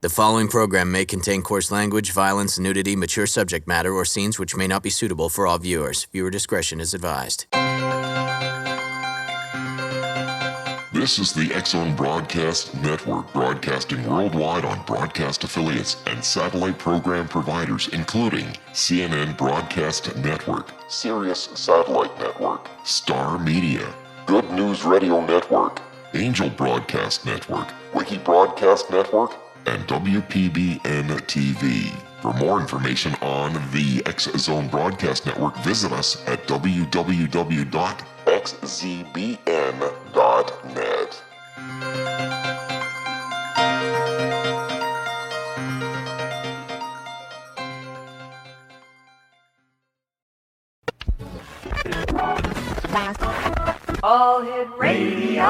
The following program may contain coarse language, violence, nudity, mature subject matter, or scenes which may not be suitable for all viewers. Viewer discretion is advised. This is the X-Zone Broadcast Network, broadcasting worldwide on broadcast affiliates and satellite program providers, including CNN Broadcast Network, Sirius Satellite Network, Star Media, Good News Radio Network, Angel Broadcast Network, Wiki Broadcast Network, and WPBN TV. For more information on the X-Zone Broadcast Network, visit us at www.xzbn.net. All Hit Radio.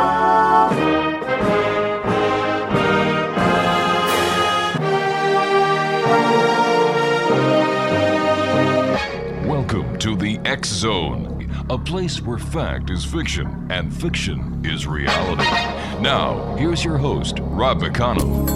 Welcome to the X-Zone, a place where fact is fiction and fiction is reality. Now, here's your host, Rob McConnell.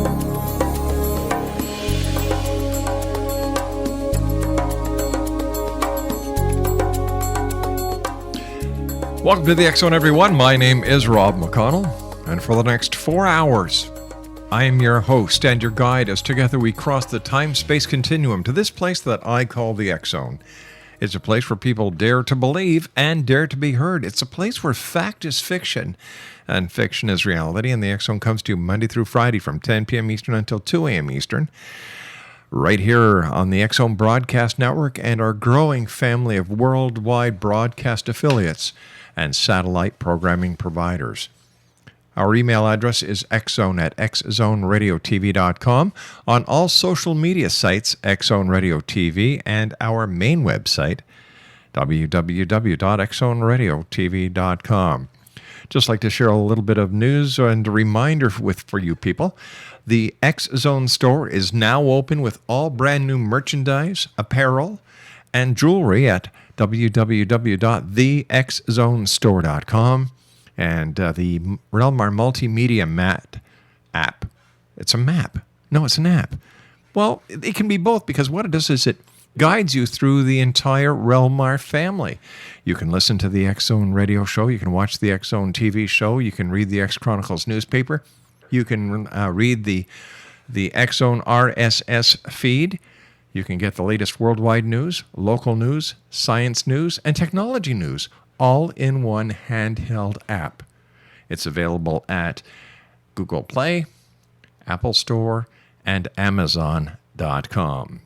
Welcome to the X-Zone, everyone. My name is Rob McConnell, and for the next 4 hours, I am your host and your guide as together we cross the time-space continuum to this place that I call the X-Zone. It's a place where people dare to believe and dare to be heard. It's a place where fact is fiction and fiction is reality. And the X-Zone comes to you Monday through Friday from 10 p.m. Eastern until 2 a.m. Eastern, right here on the X-Zone Broadcast Network and our growing family of worldwide broadcast affiliates and satellite programming providers. Our email address is xzone@xzoneradiotv.com. On all social media sites, X-Zone Radio TV, and our main website, www.xzoneradiotv.com. Just like to share a little bit of news and a reminder for you people. The X-Zone store is now open with all brand new merchandise, apparel, and jewelry at www.thexzonestore.com. And the REL-MAR Multimedia Mat app. It's a map. No, it's an app. Well, it can be both because what it does is it guides you through the entire REL-MAR family. You can listen to the X-Zone radio show. You can watch the X-Zone TV show. You can read the X Chronicles newspaper. You can read the X-Zone RSS feed. You can get the latest worldwide news, local news, science news, and technology news, all in one handheld app. It's available at Google Play, Apple Store, and Amazon.com.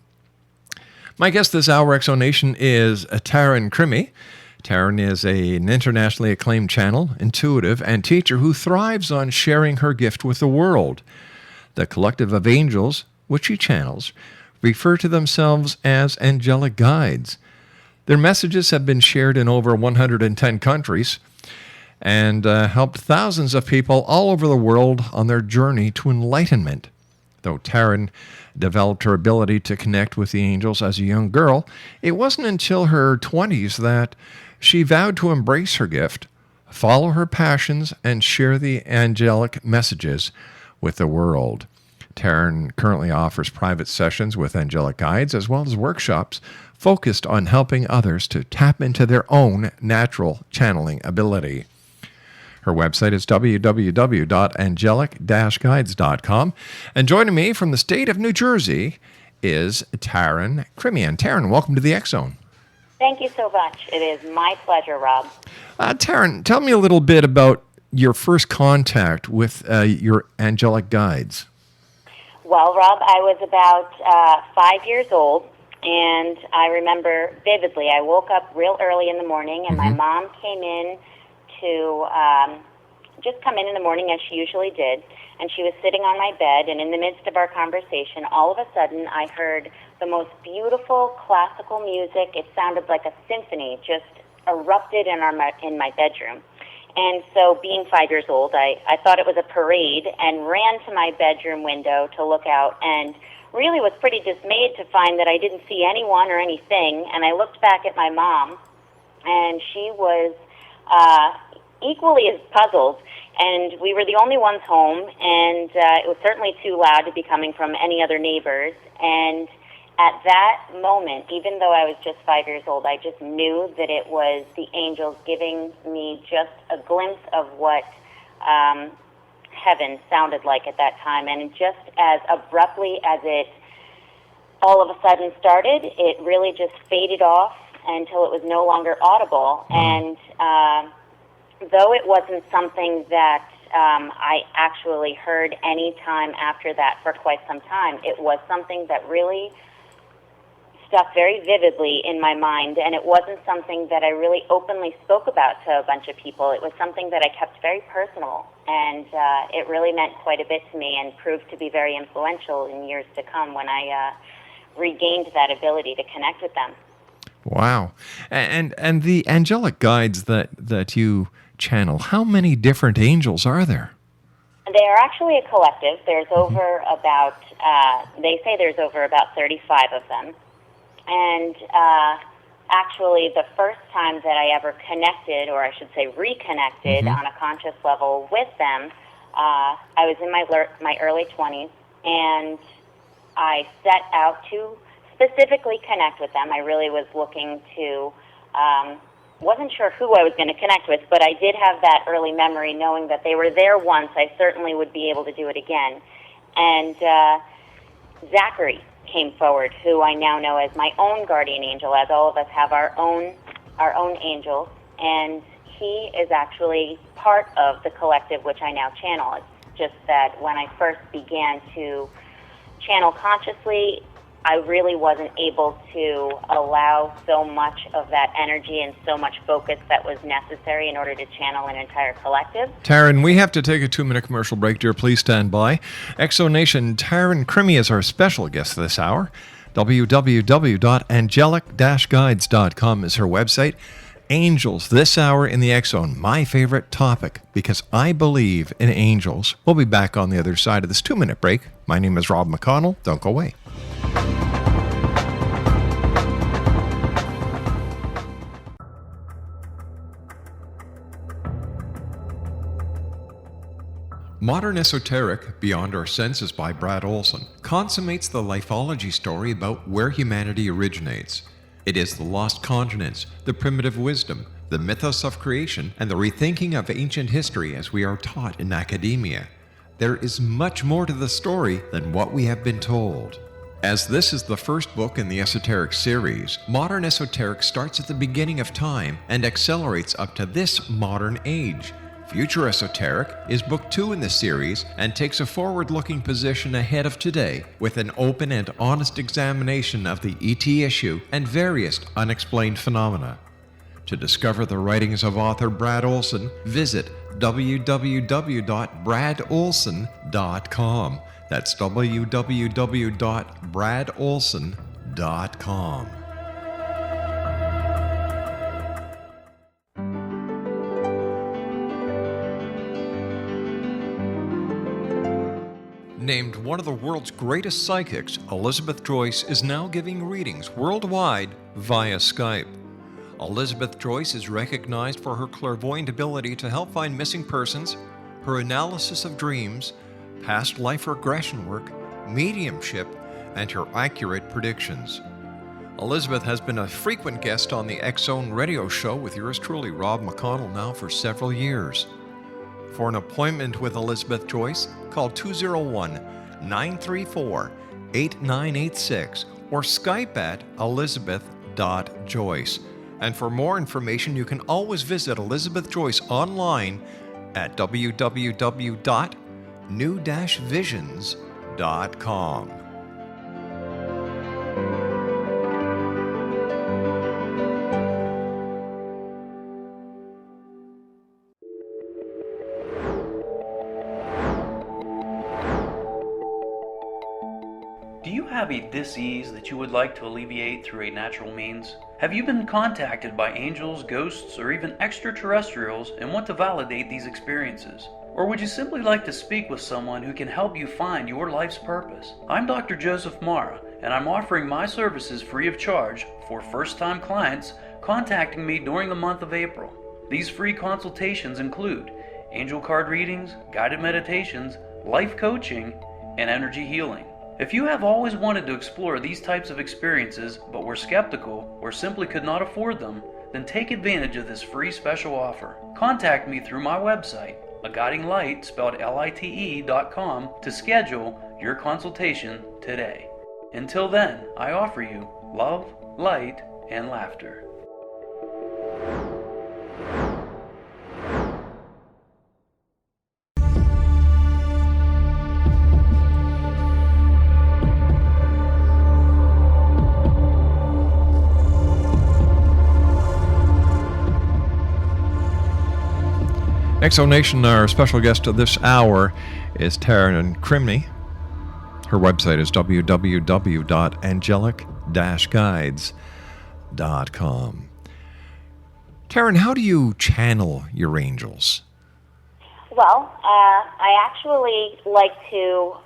My guest this hour, X-Zone is Taryn Crimi. Taryn is an internationally acclaimed channel, intuitive, and teacher who thrives on sharing her gift with the world. The collective of angels, which she channels, refer to themselves as Angelic Guides. Their messages have been shared in over 110 countries and helped thousands of people all over the world on their journey to enlightenment. Though Taryn developed her ability to connect with the angels as a young girl, it wasn't until her 20s that she vowed to embrace her gift, follow her passions, and share the angelic messages with the world. Taryn currently offers private sessions with Angelic Guides as well as workshops focused on helping others to tap into their own natural channeling ability. Her website is www.angelic-guides.com. And joining me from the state of New Jersey is Taryn Crimi. And Taryn, welcome to the X-Zone. Thank you so much. It is my pleasure, Rob. Taryn, tell me a little bit about your first contact with your Angelic Guides. Well, Rob, I was about 5 years old, and I remember vividly, I woke up real early in the morning, and my mom came in to just come in the morning as she usually did, and she was sitting on my bed, and in the midst of our conversation, all of a sudden, I heard the most beautiful classical music. It sounded like a symphony just erupted in my bedroom. And so, being 5 years old, I thought it was a parade and ran to my bedroom window to look out and really was pretty dismayed to find that I didn't see anyone or anything. And I looked back at my mom, and she was equally as puzzled. And we were the only ones home, and it was certainly too loud to be coming from any other neighbors. And at that moment, even though I was just 5 years old, I just knew that it was the angels giving me just a glimpse of what heaven sounded like at that time. And just as abruptly as it all of a sudden started, it really just faded off until it was no longer audible. And though it wasn't something that I actually heard any time after that for quite some time, it was something that really stuck very vividly in my mind, and it wasn't something that I really openly spoke about to a bunch of people. It was something that I kept very personal, and it really meant quite a bit to me and proved to be very influential in years to come when I regained that ability to connect with them. Wow. And the angelic guides that you channel, how many different angels are there? They are actually a collective. There's over about, they say there's over about 35 of them. And actually, the first time that I ever connected, or I should say reconnected on a conscious level with them, I was in my early 20s, and I set out to specifically connect with them. I really was looking to, wasn't sure who I was going to connect with, but I did have that early memory knowing that they were there once. I certainly would be able to do it again. And Zachary came forward, who I now know as my own guardian angel, as all of us have our own angels, and he is actually part of the collective which I now channel. It's just that when I first began to channel consciously, I really wasn't able to allow so much of that energy and so much focus that was necessary in order to channel an entire collective. Taryn, we have to take a 2-minute commercial break, dear. Please stand by. Exonation, Taryn Crimi is our special guest this hour. www.angelic-guides.com is her website. Angels, this hour in the X Zone, my favorite topic, because I believe in angels. We'll be back on the other side of this 2-minute break. My name is Rob McConnell. Don't go away. Modern Esoteric, Beyond Our Senses by Brad Olson, consummates the lifeology story about where humanity originates. It is the lost continents, the primitive wisdom, the mythos of creation, and the rethinking of ancient history as we are taught in academia. There is much more to the story than what we have been told. As this is the first book in the Esoteric series, Modern Esoteric starts at the beginning of time and accelerates up to this modern age. Future Esoteric is book 2 in the series and takes a forward-looking position ahead of today with an open and honest examination of the ET issue and various unexplained phenomena. To discover the writings of author Brad Olson, visit www.bradolson.com. That's www.bradolson.com. Named one of the world's greatest psychics, Elizabeth Joyce is now giving readings worldwide via Skype. Elizabeth Joyce is recognized for her clairvoyant ability to help find missing persons, her analysis of dreams, past life regression work, mediumship, and her accurate predictions. Elizabeth has been a frequent guest on the X Zone radio show with yours truly, Rob McConnell, now for several years. For an appointment with Elizabeth Joyce, call 201-934-8986 or Skype at elizabeth.joyce. And for more information, you can always visit Elizabeth Joyce online at www.new-visions.com. Do you have a dis-ease that you would like to alleviate through a natural means? Have you been contacted by angels, ghosts, or even extraterrestrials and want to validate these experiences? Or would you simply like to speak with someone who can help you find your life's purpose? I'm Dr. Joseph Mara, and I'm offering my services free of charge for first-time clients contacting me during the month of April. These free consultations include angel card readings, guided meditations, life coaching, and energy healing. If you have always wanted to explore these types of experiences but were skeptical or simply could not afford them, then take advantage of this free special offer. Contact me through my website, aguidinglight, spelled LITE.com, to schedule your consultation today. Until then, I offer you love, light, and laughter. Exonation, our special guest of this hour is Taryn Crimi. Her website is www.angelic-guides.com. Taryn, how do you channel your angels? Well, I actually like to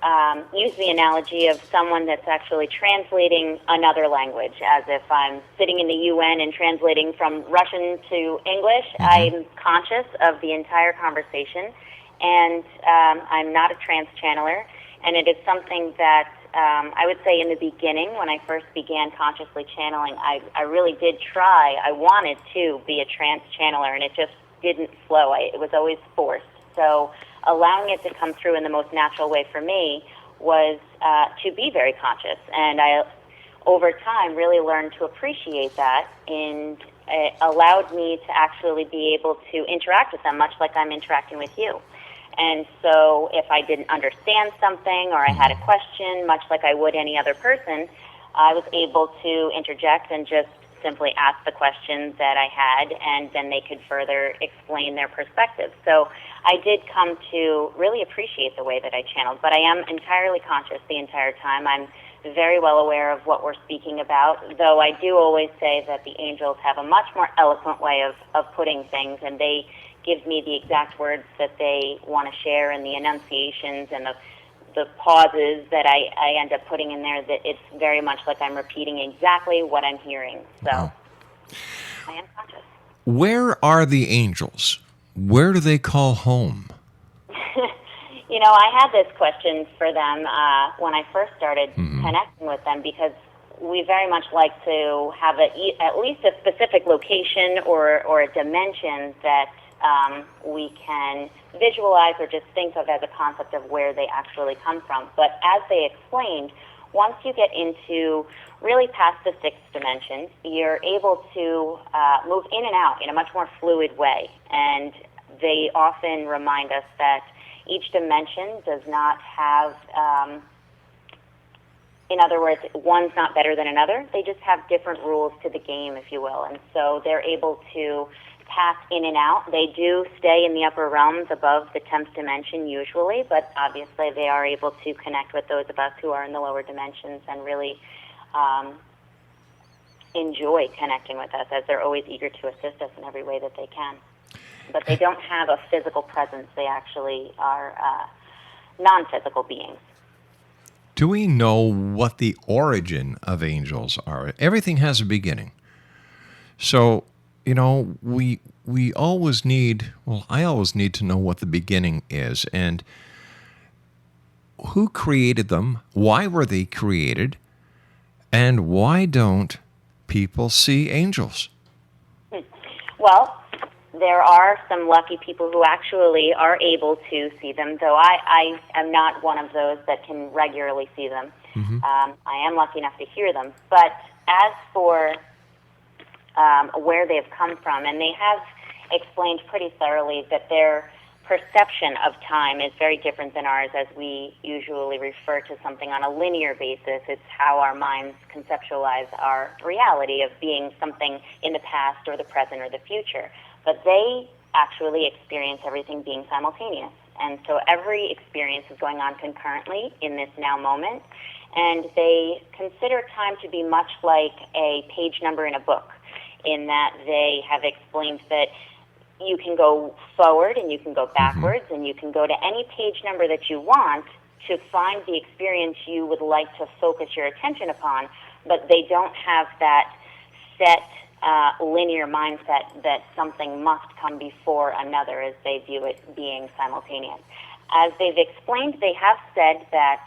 use the analogy of someone that's actually translating another language, as if I'm sitting in the UN and translating from Russian to English. I'm conscious of the entire conversation, and I'm not a trance channeler, and it is something that I would say in the beginning, when I first began consciously channeling, I really did try. I wanted to be a trance channeler, and it just didn't flow. It was always forced. So allowing it to come through in the most natural way for me was to be very conscious. And I, over time, really learned to appreciate that, and it allowed me to actually be able to interact with them much like I'm interacting with you. And so if I didn't understand something or I had a question, much like I would any other person, I was able to interject and just simply ask the questions that I had, and then they could further explain their perspective. So I did come to really appreciate the way that I channeled, but I am entirely conscious the entire time. I'm very well aware of what we're speaking about, though I do always say that the angels have a much more eloquent way of putting things, and they give me the exact words that they want to share, and the enunciations and the pauses that I end up putting in there, that it's very much like I'm repeating exactly what I'm hearing. So I am conscious. Where are the angels? Where do they call home? You know, I had this question for them when I first started connecting with them, because we very much like to have at least a specific location or a dimension that we can visualize or just think of as a concept of where they actually come from. But as they explained, once you get into really past the sixth dimension, you're able to move in and out in a much more fluid way. And they often remind us that each dimension does not have, in other words, one's not better than another. They just have different rules to the game, if you will. And so they're able to pass in and out. They do stay in the upper realms above the 10th dimension usually, but obviously they are able to connect with those of us who are in the lower dimensions and really enjoy connecting with us, as they're always eager to assist us in every way that they can. But they don't have a physical presence. They actually are non-physical beings. Do we know what the origin of angels are? Everything has a beginning. So, you know, we always need, well, I always need to know what the beginning is, and who created them, why were they created, and why don't people see angels? Well, there are some lucky people who actually are able to see them, though I am not one of those that can regularly see them. I am lucky enough to hear them. But as for where they've come from, and they have explained pretty thoroughly that their perception of time is very different than ours, as we usually refer to something on a linear basis. It's how our minds conceptualize our reality of being something in the past or the present or the future. But they actually experience everything being simultaneous. And so every experience is going on concurrently in this now moment. And they consider time to be much like a page number in a book, in that they have explained that you can go forward and you can go backwards and you can go to any page number that you want to find the experience you would like to focus your attention upon, but they don't have that set linear mindset that something must come before another as they view it being simultaneous. As they've explained, they have said that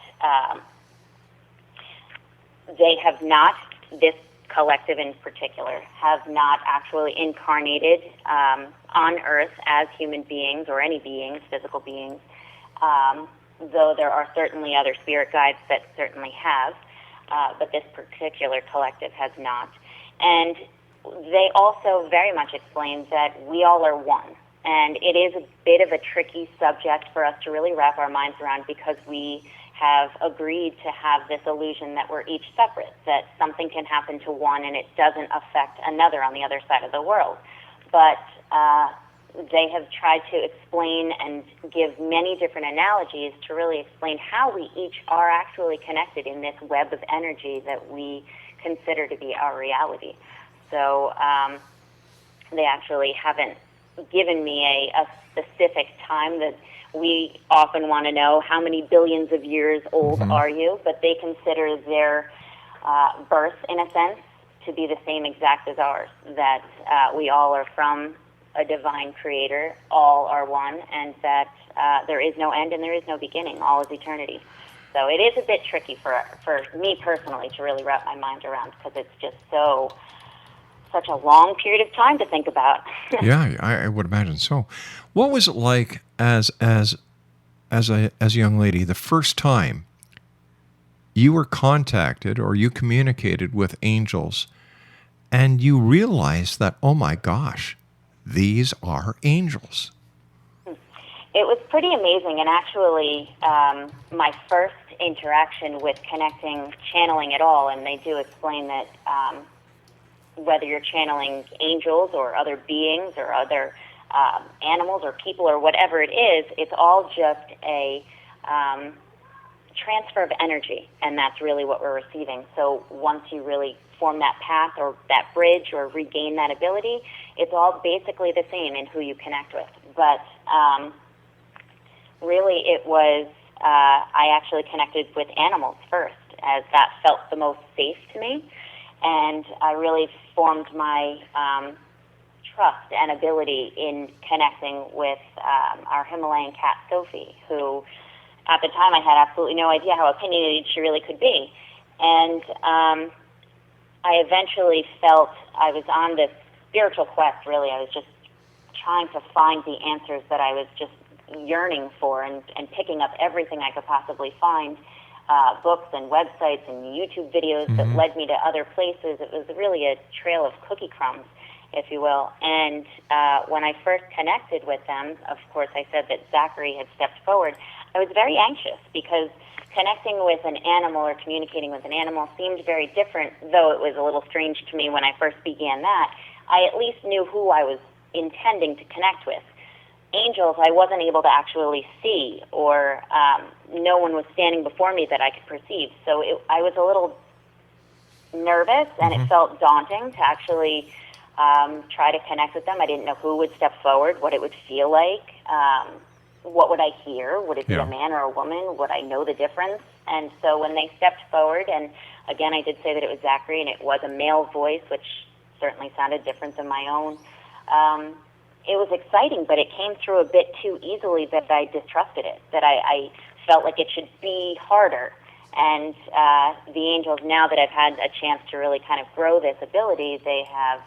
they have not, this collective in particular, have not actually incarnated on Earth as human beings or any beings, physical beings, though there are certainly other spirit guides that certainly have, but this particular collective has not. And they also very much explain that we all are one. And it is a bit of a tricky subject for us to really wrap our minds around because we have agreed to have this illusion that we're each separate, that something can happen to one and it doesn't affect another on the other side of the world. But they have tried to explain and give many different analogies to really explain how we each are actually connected in this web of energy that we consider to be our reality. So they actually haven't given me a specific time that we often want to know how many billions of years old are you, but they consider their birth, in a sense, to be the same exact as ours, that we all are from a divine creator, all are one, and that there is no end and there is no beginning, all is eternity. So it is a bit tricky for me personally to really wrap my mind around because it's just such a long period of time to think about. Yeah, I would imagine so. What was it like as a young lady the first time you were contacted or you communicated with angels and you realized that, oh my gosh, these are angels? It was pretty amazing, and actually my first interaction with connecting, channeling at all, and they do explain that whether you're channeling angels or other beings or other animals or people or whatever it is, it's all just a transfer of energy, and that's really what we're receiving. So once you really form that path or that bridge or regain that ability, it's all basically the same in who you connect with. But really it was, I actually connected with animals first, as that felt the most safe to me. And I really formed my trust and ability in connecting with our Himalayan cat, Sophie, who at the time I had absolutely no idea how opinionated she really could be. And I eventually felt I was on this spiritual quest, really. I was just trying to find the answers that I was just yearning for and picking up everything I could possibly find. Books and websites and YouTube videos that led me to other places. It was really a trail of cookie crumbs, if you will. And when I first connected with them, of course, I said that Zachary had stepped forward. I was very anxious because connecting with an animal or communicating with an animal seemed very different, though it was a little strange to me when I first began that. I at least knew who I was intending to connect with. Angels, I wasn't able to actually see, or no one was standing before me that I could perceive. So I was a little nervous, and it felt daunting to actually try to connect with them. I didn't know who would step forward, what it would feel like, what would I hear, would it be a man or a woman, would I know the difference? And so when they stepped forward, and again, I did say that it was Zachary, and it was a male voice, which certainly sounded different than my own. It was exciting, but it came through a bit too easily that I distrusted it, that I felt like it should be harder. And the angels, now that I've had a chance to really kind of grow this ability, they have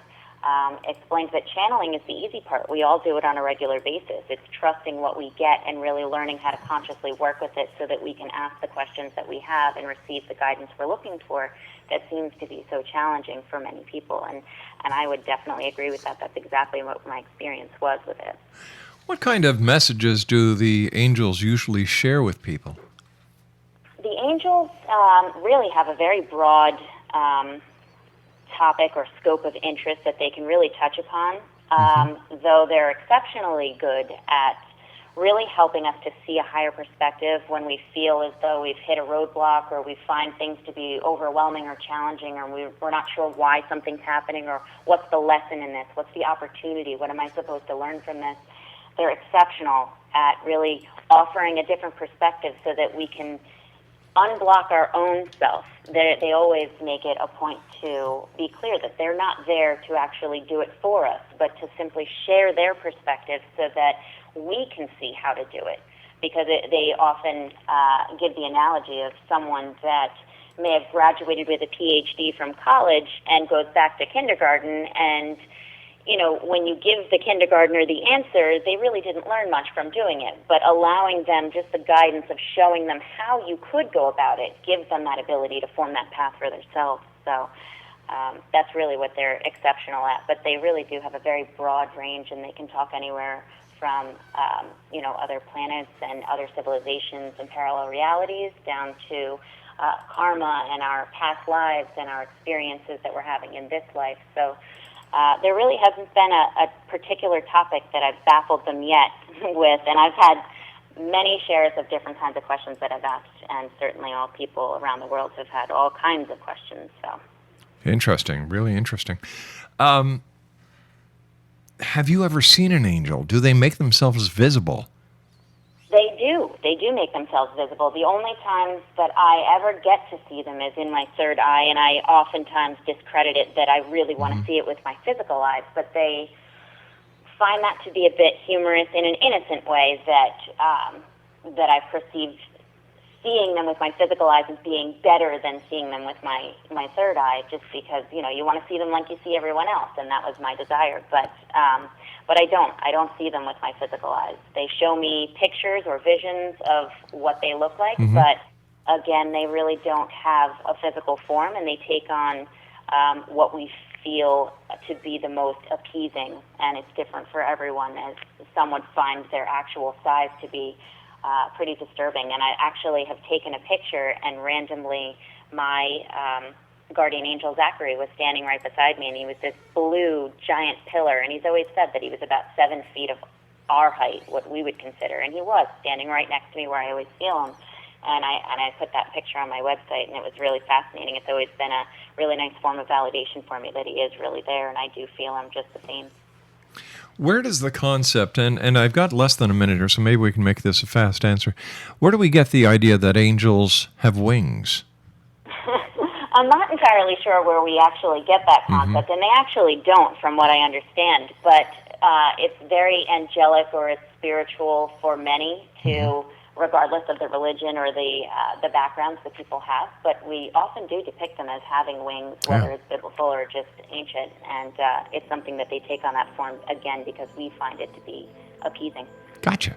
explained that channeling is the easy part. We all do it on a regular basis. It's trusting what we get and really learning how to consciously work with it so that we can ask the questions that we have and receive the guidance we're looking for that seems to be so challenging for many people. And I would definitely agree with that. That's exactly what my experience was with it. What kind of messages do the angels usually share with people? The angels really have a very broad topic or scope of interest that they can really touch upon, though they're exceptionally good at really helping us to see a higher perspective when we feel as though we've hit a roadblock or we find things to be overwhelming or challenging, or we're not sure why something's happening or what's the lesson in this, what's the opportunity, what am I supposed to learn from this. They're exceptional at really offering a different perspective so that we can unblock our own self. They always make it a point to be clear that they're not there to actually do it for us, but to simply share their perspective so that we can see how to do it. Because they often give the analogy of someone that may have graduated with a PhD from college and goes back to kindergarten, and when you give the kindergartner the answer, they really didn't learn much from doing it. But allowing them just the guidance of showing them how you could go about it gives them that ability to form that path for themselves. So that's really what they're exceptional at. But they really do have a very broad range, and they can talk anywhere from other planets and other civilizations and parallel realities down to karma and our past lives and our experiences that we're having in this life. So there really hasn't been a particular topic that I've baffled them yet with, and I've had many shares of different kinds of questions that I've asked, and certainly all people around the world have had all kinds of questions. So interesting, really interesting. Have you ever seen an angel? Do they make themselves visible? They do. They do make themselves visible. The only times that I ever get to see them is in my third eye, and I oftentimes discredit it that I really want to see it with my physical eyes, but they find that to be a bit humorous in an innocent way that I perceived seeing them with my physical eyes as being better than seeing them with my third eye, just because, you want to see them like you see everyone else, and that was my desire. But I don't see them with my physical eyes. They show me pictures or visions of what they look like, but again, they really don't have a physical form, and they take on what we feel to be the most appeasing, and it's different for everyone, as some would find their actual size to be pretty disturbing. And I actually have taken a picture, and randomly my guardian angel Zachary was standing right beside me, and he was this blue giant pillar, and he's always said that he was about 7 feet of our height, what we would consider, and he was standing right next to me where I always feel him. And I put that picture on my website, and it was really fascinating. It's always been a really nice form of validation for me that he is really there, and I do feel him just the same. Where does the concept, and I've got less than a minute or so, maybe we can make this a fast answer. Where do we get the idea that angels have wings? I'm not entirely sure where we actually get that concept, and they actually don't, from what I understand. But it's very angelic, or it's spiritual for many, to regardless of the religion or the backgrounds that people have. But we often do depict them as having wings, whether it's biblical or just ancient, and it's something that they take on that form, again, because we find it to be appeasing. Gotcha.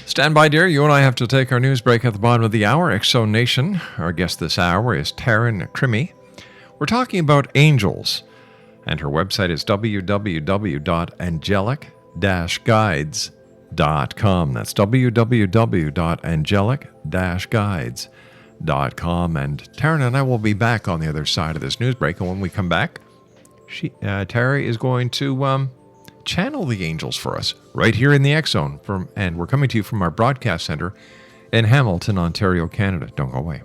Stand by, dear. You and I have to take our news break at the bottom of the hour. Exo Nation, our guest this hour is Taryn Crimi. We're talking about angels, and her website is www.angelic-guides.com. That's www.angelic-guides.com. And Taryn and I will be back on the other side of this news break, and when we come back, Terry is going to channel the angels for us right here in the X Zone, and we're coming to you from our broadcast center in Hamilton, Ontario, Canada. Don't go away.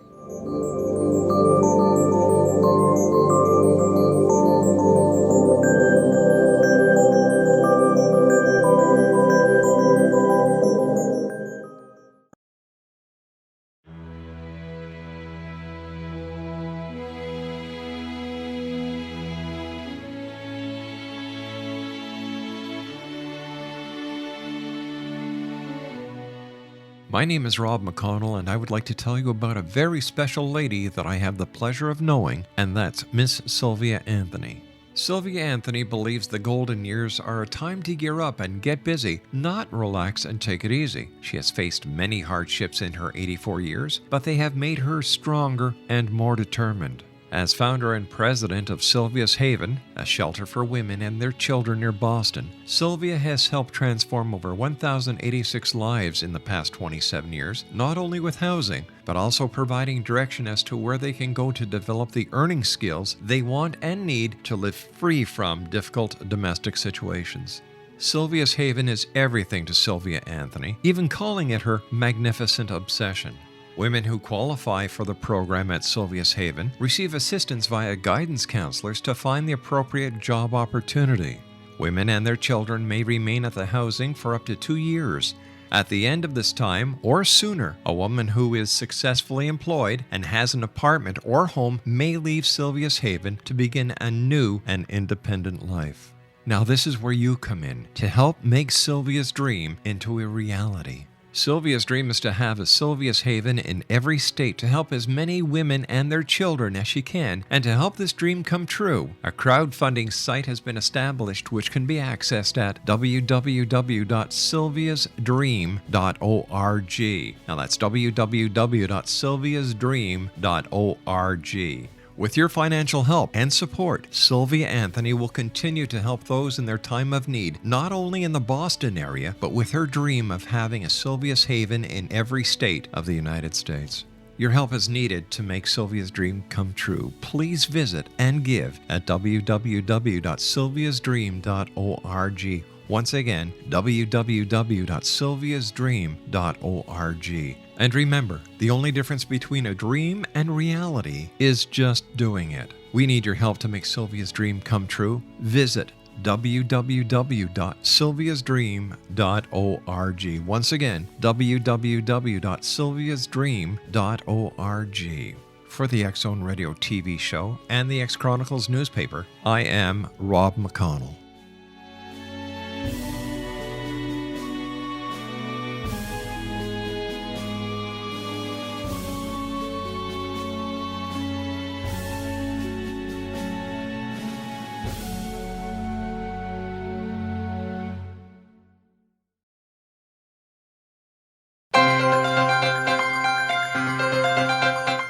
My name is Rob McConnell, and I would like to tell you about a very special lady that I have the pleasure of knowing, and that's Miss Sylvia Anthony. Sylvia Anthony believes the golden years are a time to gear up and get busy, not relax and take it easy. She has faced many hardships in her 84 years, but they have made her stronger and more determined. As founder and president of Sylvia's Haven, a shelter for women and their children near Boston, Sylvia has helped transform over 1,086 lives in the past 27 years, not only with housing, but also providing direction as to where they can go to develop the earning skills they want and need to live free from difficult domestic situations. Sylvia's Haven is everything to Sylvia Anthony, even calling it her magnificent obsession. Women who qualify for the program at Sylvia's Haven receive assistance via guidance counselors to find the appropriate job opportunity. Women and their children may remain at the housing for up to 2 years, At the end of this time, or sooner, a woman who is successfully employed and has an apartment or home may leave Sylvia's Haven to begin a new and independent life. Now this is where you come in to help make Sylvia's dream into a reality. Sylvia's dream is to have a Sylvia's Haven in every state to help as many women and their children as she can, and to help this dream come true, a crowdfunding site has been established which can be accessed at www.sylviasdream.org. Now that's www.sylviasdream.org. With your financial help and support, Sylvia Anthony will continue to help those in their time of need, not only in the Boston area, but with her dream of having a Sylvia's Haven in every state of the United States. Your help is needed to make Sylvia's dream come true. Please visit and give at www.sylviasdream.org. Once again, www.sylviasdream.org. And remember, the only difference between a dream and reality is just doing it. We need your help to make Sylvia's dream come true. Visit www.sylviasdream.org. Once again, www.sylviasdream.org. For the X Zone Radio TV show and the X Chronicles newspaper, I am Rob McConnell.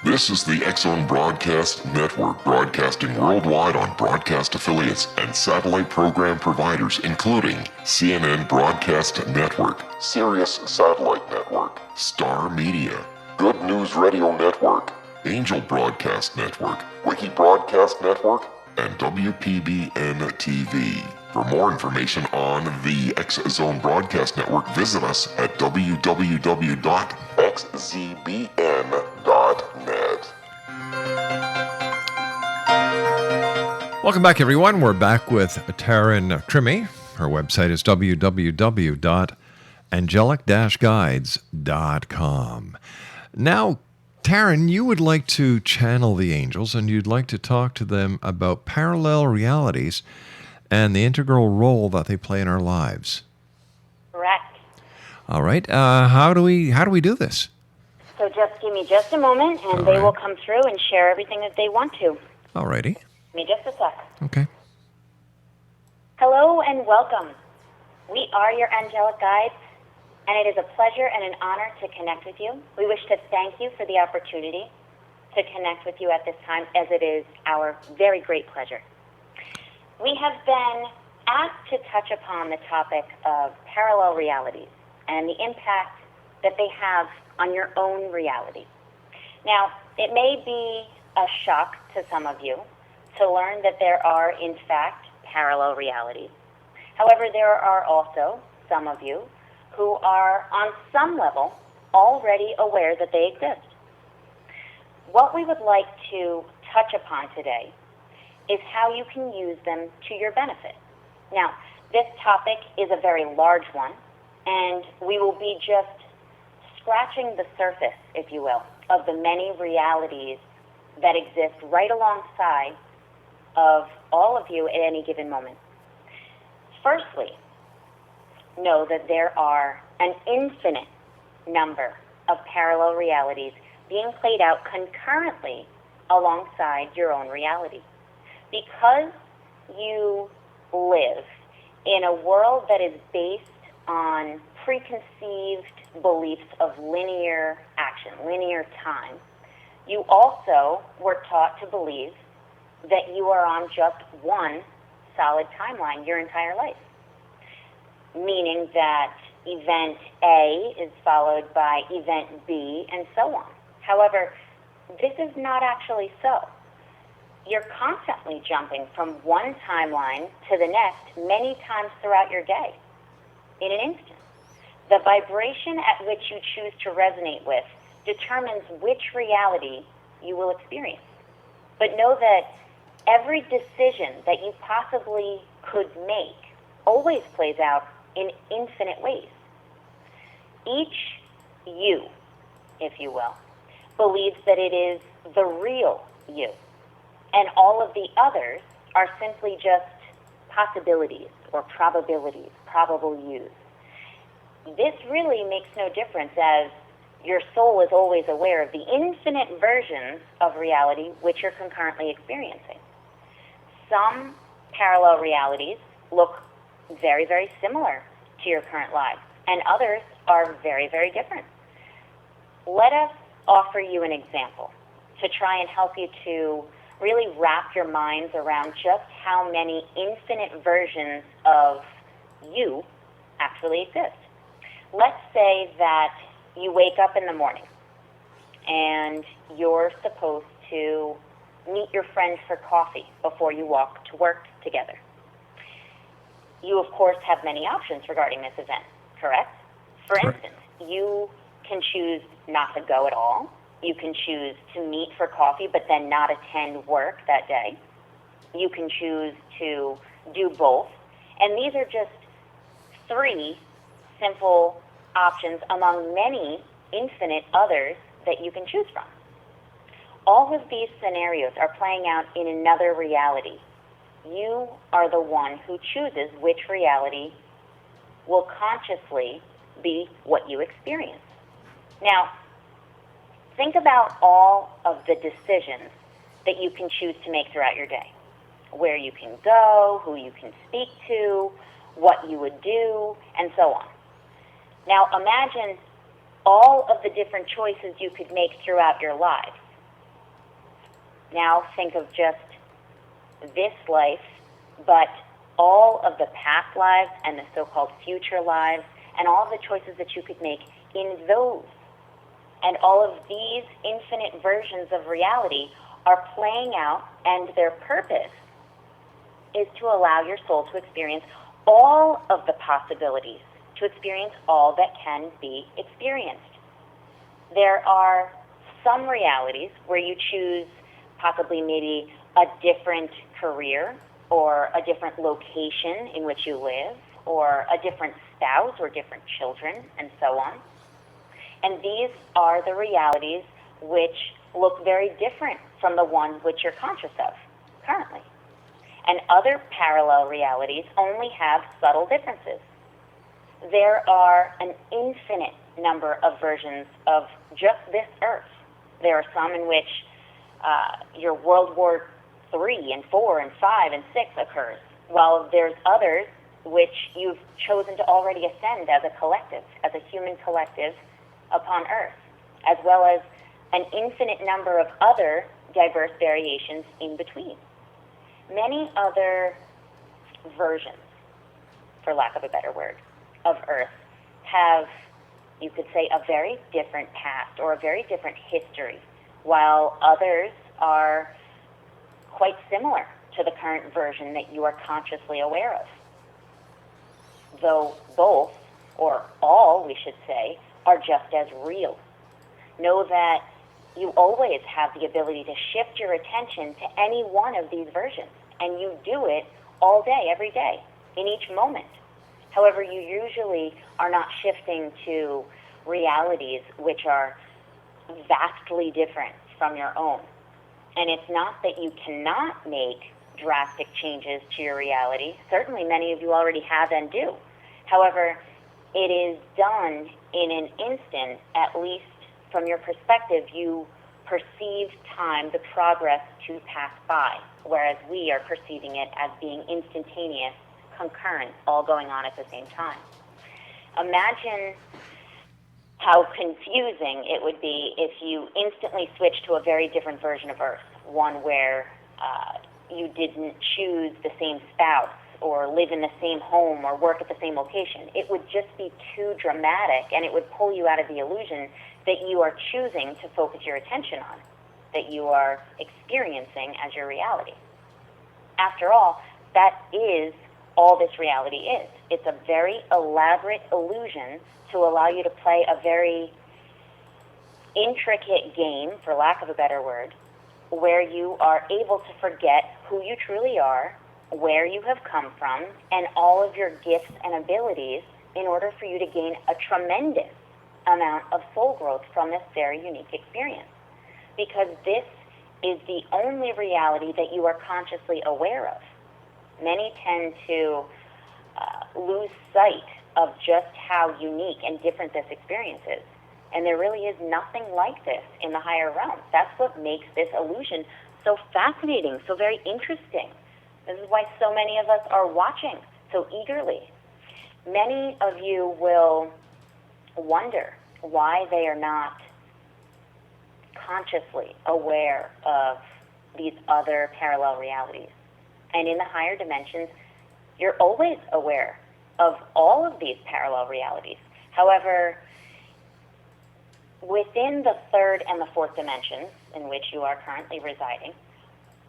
This is the X Zone Broadcast Network, broadcasting worldwide on broadcast affiliates and satellite program providers, including CNN Broadcast Network, Sirius Satellite Network, Star Media, Good News Radio Network, Angel Broadcast Network, Wiki Broadcast Network, and WPBN TV. For more information on the X Zone Broadcast Network, visit us at www.xzbn.net. Welcome back, everyone. We're back with Taryn Crimi. Her website is www.angelic-guides.com. Now, Taryn, you would like to channel the angels, and you'd like to talk to them about parallel realities and the integral role that they play in our lives. Correct. All right. How do we do this? So just give me just a moment, and they will come through and share everything that they want to. All righty. Give me just a sec. Okay. Hello and welcome. We are your Angelic Guides, and it is a pleasure and an honor to connect with you. We wish to thank you for the opportunity to connect with you at this time, as it is our very great pleasure. We have been asked to touch upon the topic of parallel realities and the impact that they have on your own reality. Now, it may be a shock to some of you to learn that there are, in fact, parallel realities. However, there are also some of you who are, on some level, already aware that they exist. What we would like to touch upon today is how you can use them to your benefit. Now, this topic is a very large one, and we will be just scratching the surface, if you will, of the many realities that exist right alongside of all of you at any given moment. Firstly, know that there are an infinite number of parallel realities being played out concurrently alongside your own reality. Because you live in a world that is based on preconceived beliefs of linear action, linear time, you also were taught to believe that you are on just one solid timeline your entire life, meaning that event A is followed by event B and so on. However, this is not actually so. You're constantly jumping from one timeline to the next many times throughout your day in an instant. The vibration at which you choose to resonate with determines which reality you will experience. But know that every decision that you possibly could make always plays out in infinite ways. Each you, if you will, believes that it is the real you, and all of the others are simply just possibilities or probabilities, probable yous. This really makes no difference, as your soul is always aware of the infinite versions of reality which you're concurrently experiencing. Some parallel realities look very, very similar to your current lives, and others are very, very different. Let us offer you an example to try and help you to really wrap your minds around just how many infinite versions of you actually exist. Let's say that you wake up in the morning and you're supposed to meet your friend for coffee before you walk to work together. You, of course, have many options regarding this event, correct? For instance, you can choose not to go at all. You can choose to meet for coffee but then not attend work that day. You can choose to do both. And these are just 3 simple options among many infinite others that you can choose from. All of these scenarios are playing out in another reality. You are the one who chooses which reality will consciously be what you experience. Now, think about all of the decisions that you can choose to make throughout your day. Where you can go, who you can speak to, what you would do, and so on. Now, imagine all of the different choices you could make throughout your lives. Now think of just this life, but all of the past lives and the so-called future lives, and all of the choices that you could make in those. And all of these infinite versions of reality are playing out, and their purpose is to allow your soul to experience all of the possibilities, to experience all that can be experienced. There are some realities where you choose possibly maybe a different career or a different location in which you live or a different spouse or different children and so on. And these are the realities which look very different from the ones which you're conscious of currently. And other parallel realities only have subtle differences. There are an infinite number of versions of just this earth. There are some in which your World War III and IV and V and VI occurs, while there's others which you've chosen to already ascend as a collective, as a human collective upon earth, as well as an infinite number of other diverse variations in between. Many other versions, for lack of a better word, of Earth have, you could say, a very different past or a very different history, while others are quite similar to the current version that you are consciously aware of. Though both, or all, we should say, are just as real. Know that you always have the ability to shift your attention to any one of these versions, and you do it all day, every day, in each moment. However, you usually are not shifting to realities which are vastly different from your own. And it's not that you cannot make drastic changes to your reality. Certainly many of you already have and do. However, it is done in an instant, at least from your perspective. You perceive time, the progress to pass by, whereas we are perceiving it as being instantaneous, concurrent, all going on at the same time. Imagine how confusing it would be if you instantly switched to a very different version of Earth, one where you didn't choose the same spouse or live in the same home or work at the same location. It would just be too dramatic, and it would pull you out of the illusion that you are choosing to focus your attention on, that you are experiencing as your reality. After all, that is all this reality is. It's a very elaborate illusion to allow you to play a very intricate game, for lack of a better word, where you are able to forget who you truly are, where you have come from, and all of your gifts and abilities in order for you to gain a tremendous amount of soul growth from this very unique experience. Because this is the only reality that you are consciously aware of. Many tend to lose sight of just how unique and different this experience is. And there really is nothing like this in the higher realms. That's what makes this illusion so fascinating, so very interesting. This is why so many of us are watching so eagerly. Many of you will wonder why they are not consciously aware of these other parallel realities. And in the higher dimensions, you're always aware of all of these parallel realities. However, within the third and the fourth dimensions in which you are currently residing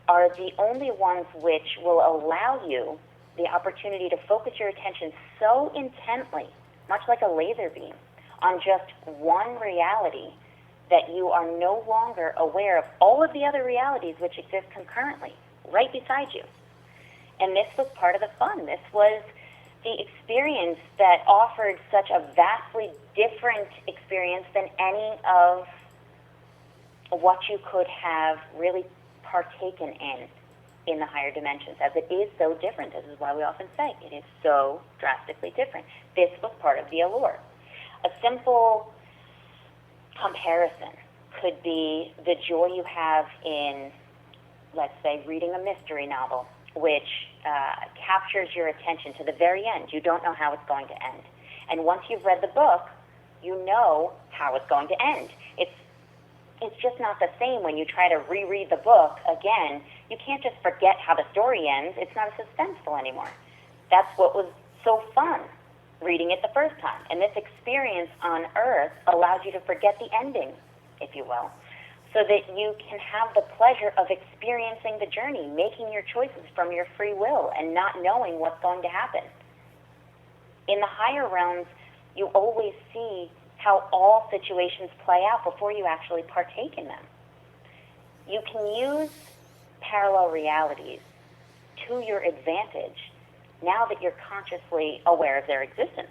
are the only ones which will allow you the opportunity to focus your attention so intently, much like a laser beam, on just one reality that you are no longer aware of all of the other realities which exist concurrently, right beside you. And this was part of the fun. This was the experience that offered such a vastly different experience than any of what you could have really partaken in the higher dimensions, as it is so different. This is why we often say it is so drastically different. This was part of the allure. A simple comparison could be the joy you have in, let's say, reading a mystery novel, which captures your attention to the very end. You don't know how it's going to end. And once you've read the book, you know how it's going to end. It's just not the same when you try to reread the book again. You can't just forget how the story ends. It's not as suspenseful anymore. That's what was so fun reading it the first time. And this experience on Earth allows you to forget the ending, if you will, so that you can have the pleasure of experiencing the journey, making your choices from your free will and not knowing what's going to happen. In the higher realms, you always see how all situations play out before you actually partake in them. You can use parallel realities to your advantage now that you're consciously aware of their existence.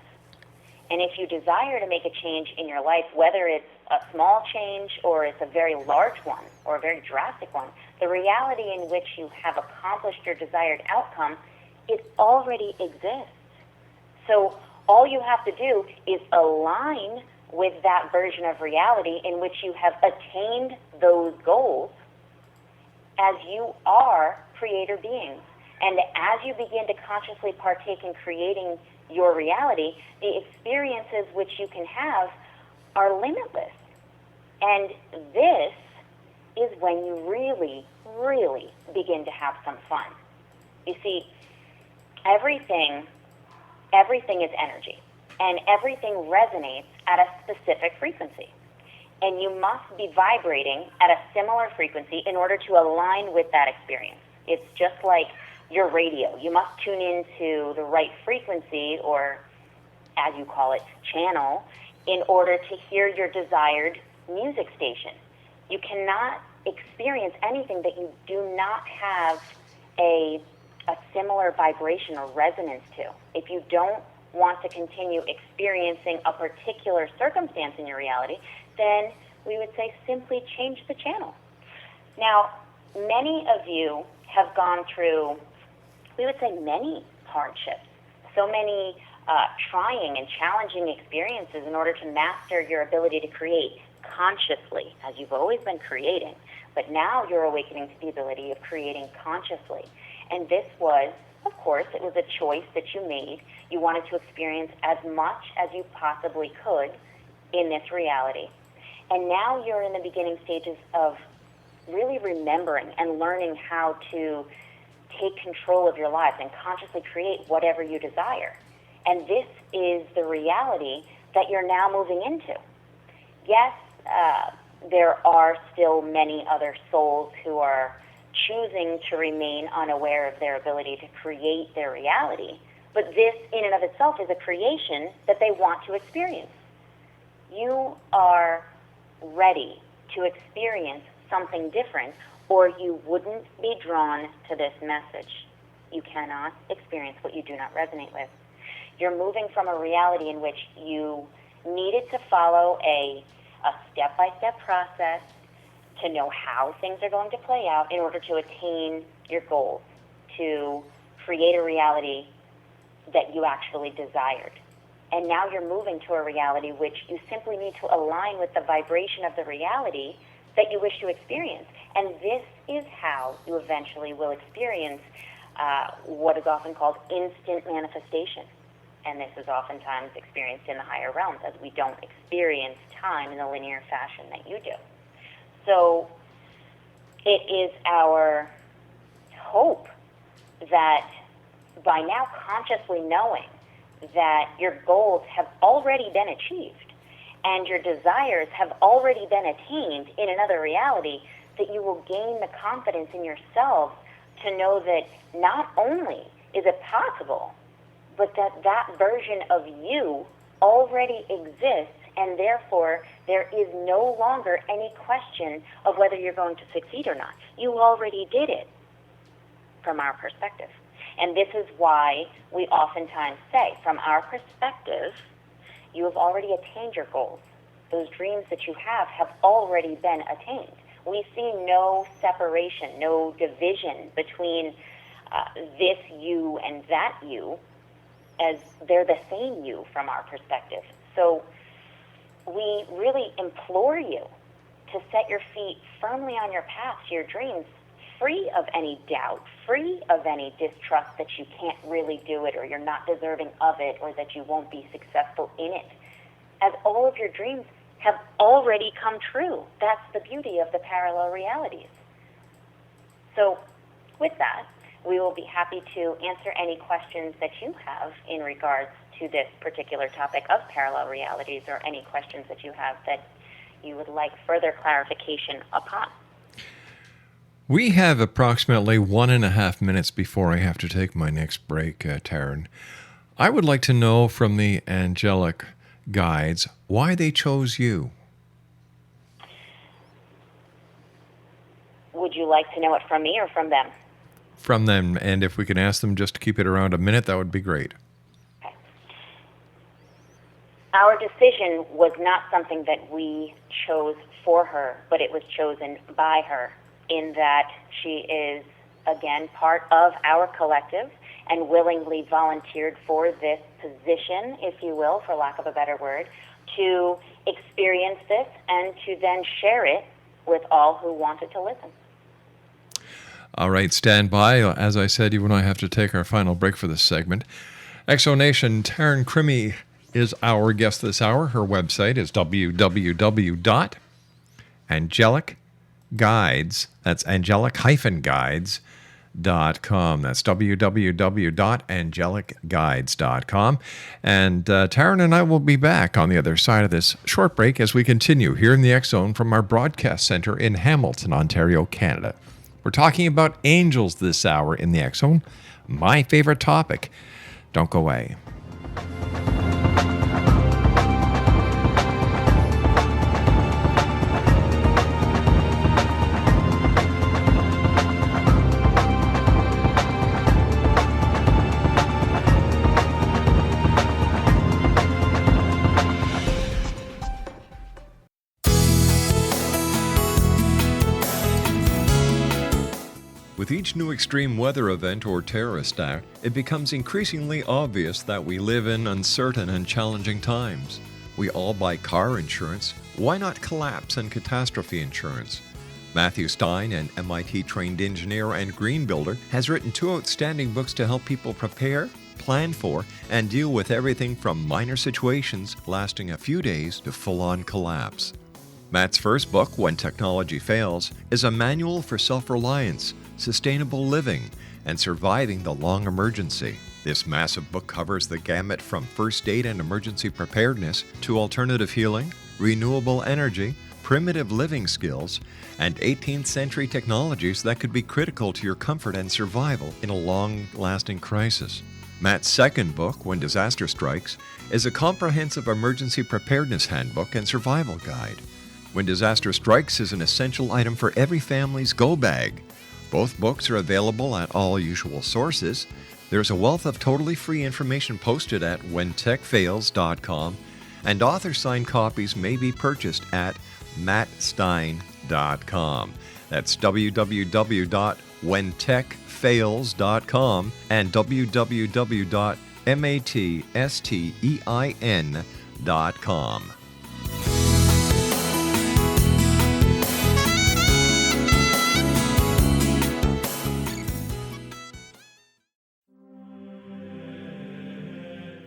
And if you desire to make a change in your life, whether it's a small change or it's a very large one or a very drastic one, the reality in which you have accomplished your desired outcome, it already exists. So all you have to do is align with that version of reality in which you have attained those goals, as you are creator beings. And as you begin to consciously partake in creating your reality, the experiences which you can have are limitless. And this is when you really, really begin to have some fun. You see, everything is energy, and everything resonates at a specific frequency. And you must be vibrating at a similar frequency in order to align with that experience. It's just like your radio. You must tune into the right frequency, or as you call it, channel, in order to hear your desired music station. You cannot experience anything that you do not have a similar vibration or resonance to. If you don't want to continue experiencing a particular circumstance in your reality, then we would say simply change the channel. Now, many of you have gone through, we would say, many hardships, so many trying and challenging experiences in order to master your ability to create consciously, as you've always been creating, but now you're awakening to the ability of creating consciously. And this was, of course, it was a choice that you made. You wanted to experience as much as you possibly could in this reality. And now you're in the beginning stages of really remembering and learning how to take control of your lives and consciously create whatever you desire. And this is the reality that you're now moving into. Yes, there are still many other souls who are choosing to remain unaware of their ability to create their reality, but this in and of itself is a creation that they want to experience. You are ready to experience something different, or you wouldn't be drawn to this message. You cannot experience what you do not resonate with. You're moving from a reality in which you needed to follow a step-by-step process to know how things are going to play out in order to attain your goals, to create a reality that you actually desired. And now you're moving to a reality which you simply need to align with the vibration of the reality that you wish to experience. And this is how you eventually will experience what is often called instant manifestation. And this is oftentimes experienced in the higher realms, as we don't experience time in the linear fashion that you do. So it is our hope that by now consciously knowing that your goals have already been achieved and your desires have already been attained in another reality, that you will gain the confidence in yourself to know that not only is it possible, but that that version of you already exists, and therefore there is no longer any question of whether you're going to succeed or not. You already did it from our perspective. And this is why we oftentimes say, from our perspective, you have already attained your goals. Those dreams that you have already been attained. We see no separation, no division between this you and that you, as they're the same you from our perspective. So we really implore you to set your feet firmly on your path to your dreams, free of any doubt, free of any distrust that you can't really do it, or you're not deserving of it, or that you won't be successful in it, as all of your dreams have already come true. That's the beauty of the parallel realities. So with that, we will be happy to answer any questions that you have in regards to this particular topic of parallel realities, or any questions that you have that you would like further clarification upon. We have approximately 1.5 minutes before I have to take my next break, Taryn. I would like to know from the Angelic Guides why they chose you. Would you like to know it from me or from them? From them, and if we can ask them just to keep it around a minute, that would be great. Okay. Our decision was not something that we chose for her, but it was chosen by her, in that she is, again, part of our collective and willingly volunteered for this position, if you will, for lack of a better word, to experience this and to then share it with all who wanted to listen. All right, stand by. As I said, you and I have to take our final break for this segment. Exonation, Taryn Crimi is our guest this hour. Her website is www.angelic-guides. That's angelic-guides.com. That's www.angelicguides.com. And Taryn and I will be back on the other side of this short break as we continue here in the X Zone from our broadcast center in Hamilton, Ontario, Canada. We're talking about angels this hour in the X Zone, my favorite topic. Don't go away. With each new extreme weather event or terrorist act, it becomes increasingly obvious that we live in uncertain and challenging times. We all buy car insurance. Why not collapse and catastrophe insurance? Matthew Stein, an MIT-trained engineer and green builder, has written 2 outstanding books to help people prepare, plan for, and deal with everything from minor situations lasting a few days to full-on collapse. Matt's first book, When Technology Fails, is a manual for self-reliance, sustainable living, and surviving the long emergency. This massive book covers the gamut from first aid and emergency preparedness to alternative healing, renewable energy, primitive living skills, and 18th century technologies that could be critical to your comfort and survival in a long-lasting crisis. Matt's second book, When Disaster Strikes, is a comprehensive emergency preparedness handbook and survival guide. When Disaster Strikes is an essential item for every family's go bag. Both books are available at all usual sources. There's a wealth of totally free information posted at whentechfails.com, and author-signed copies may be purchased at mattstein.com. That's www.whentechfails.com and www.mattstein.com.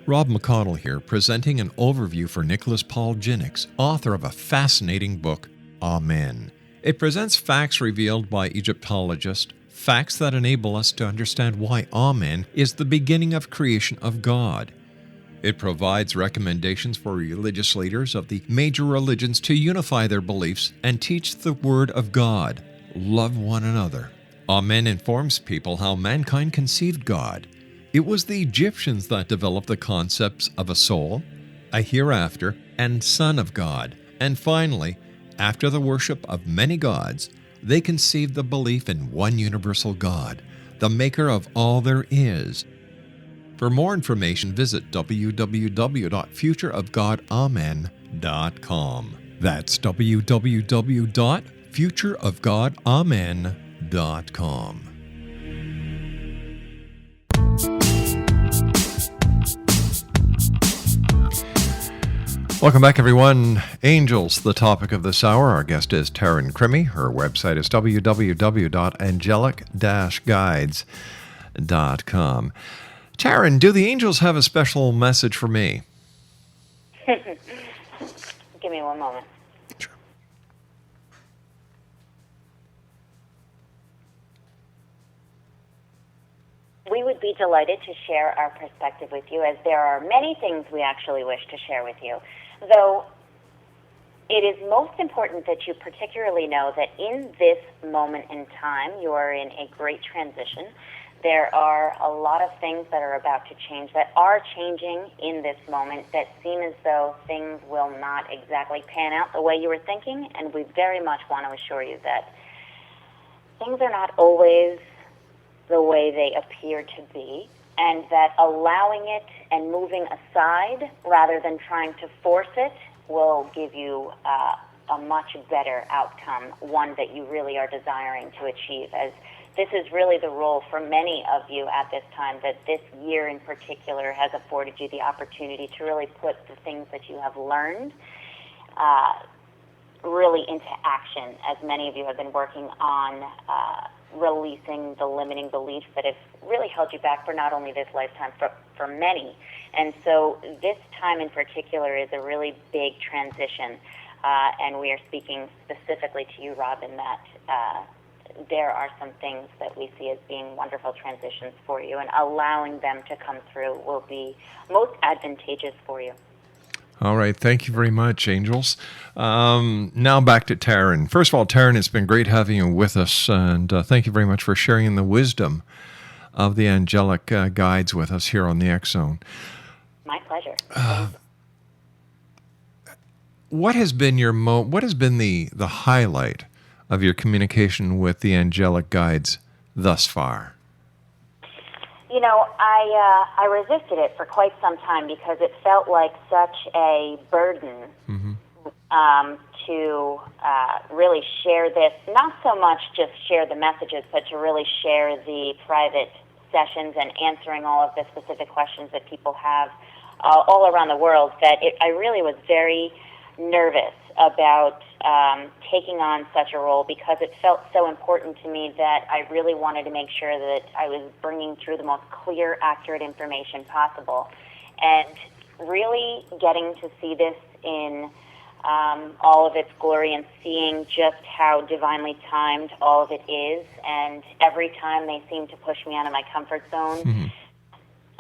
Rob McConnell here, presenting an overview for Nicholas Paul Jennings, author of a fascinating book, Amen. It presents facts revealed by Egyptologists, facts that enable us to understand why Amen is the beginning of creation of God. It provides recommendations for religious leaders of the major religions to unify their beliefs and teach the Word of God. Love one another. Amen informs people how mankind conceived God. It was the Egyptians that developed the concepts of a soul, a hereafter, and Son of God. And finally, after the worship of many gods, they conceived the belief in one universal God, the maker of all there is. For more information, visit www.futureofgodamen.com. That's www.futureofgodamen.com. Welcome back, everyone. Angels, the topic of this hour. Our guest is Taryn Crimi. Her website is www.angelic-guides.com. Taryn, do the angels have a special message for me? Give me one moment. Sure. We would be delighted to share our perspective with you, as there are many things we actually wish to share with you. Though it is most important that you particularly know that in this moment in time, you are in a great transition. There are a lot of things that are about to change, that are changing in this moment, that seem as though things will not exactly pan out the way you were thinking, and we very much want to assure you that things are not always the way they appear to be, and that allowing it and moving aside rather than trying to force it will give you a much better outcome, one that you really are desiring to achieve, as this is really the role for many of you at this time, that this year in particular has afforded you the opportunity to really put the things that you have learned really into action, as many of you have been working on releasing the limiting beliefs that have really held you back for not only this lifetime, for many. And so this time in particular is a really big transition, and we are speaking specifically to you, Robin, that there are some things that we see as being wonderful transitions for you, and allowing them to come through will be most advantageous for you. All right. Thank you very much, Angels. Now back to Taryn. First of all, Taryn, it's been great having you with us, and thank you very much for sharing the wisdom of the Angelic Guides with us here on the X Zone. My pleasure. What has been the highlight of your communication with the Angelic Guides thus far? You know, I resisted it for quite some time because it felt like such a burden to really share this, not so much just share the messages, but to really share the private sessions and answering all of the specific questions that people have all around the world, that I really was very nervous about taking on such a role, because it felt so important to me that I really wanted to make sure that I was bringing through the most clear, accurate information possible, and really getting to see this in all of its glory, and seeing just how divinely timed all of it is. And every time they seem to push me out of my comfort zone,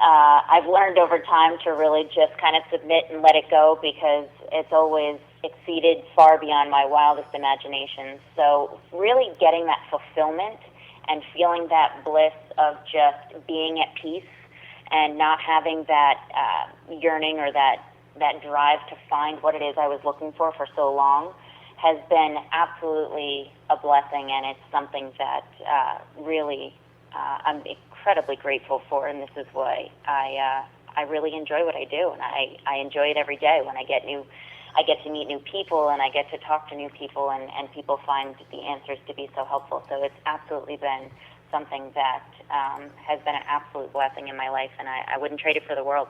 I've learned over time to really just kind of submit and let it go, because it's always exceeded far beyond my wildest imaginations. So really getting that fulfillment and feeling that bliss of just being at peace and not having that yearning or that drive to find what it is I was looking for so long has been absolutely a blessing, and it's something that really I'm incredibly grateful for, and this is why I I really enjoy what I do, and I enjoy it every day when I get to meet new people, and I get to talk to new people, and people find the answers to be so helpful. So it's absolutely been something that has been an absolute blessing in my life, and I wouldn't trade it for the world.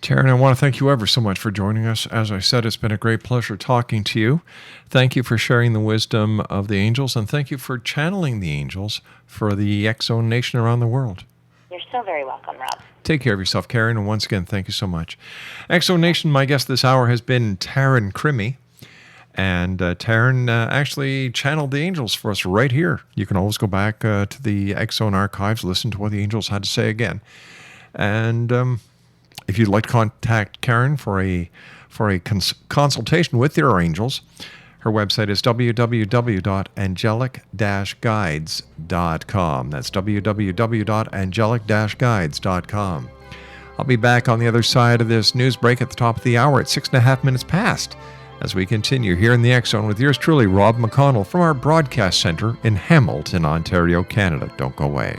Taryn, I want to thank you ever so much for joining us. As I said, it's been a great pleasure talking to you. Thank you for sharing the wisdom of the angels, and thank you for channeling the angels for the X-Zone Nation around the world. You're so very welcome, Rob. Take care of yourself, Karen, and once again, thank you so much. X-Zone Nation, my guest this hour has been Taryn Crimi, and Taryn actually channeled the angels for us right here. You can always go back to the X-Zone archives, listen to what the angels had to say again. And if you'd like to contact Karen for a consultation with your angels, her website is www.angelic-guides.com. That's www.angelic-guides.com. I'll be back on the other side of this news break at the top of the hour at 6.5 minutes past as we continue here in the X-Zone with yours truly, Rob McConnell, from our broadcast center in Hamilton, Ontario, Canada. Don't go away.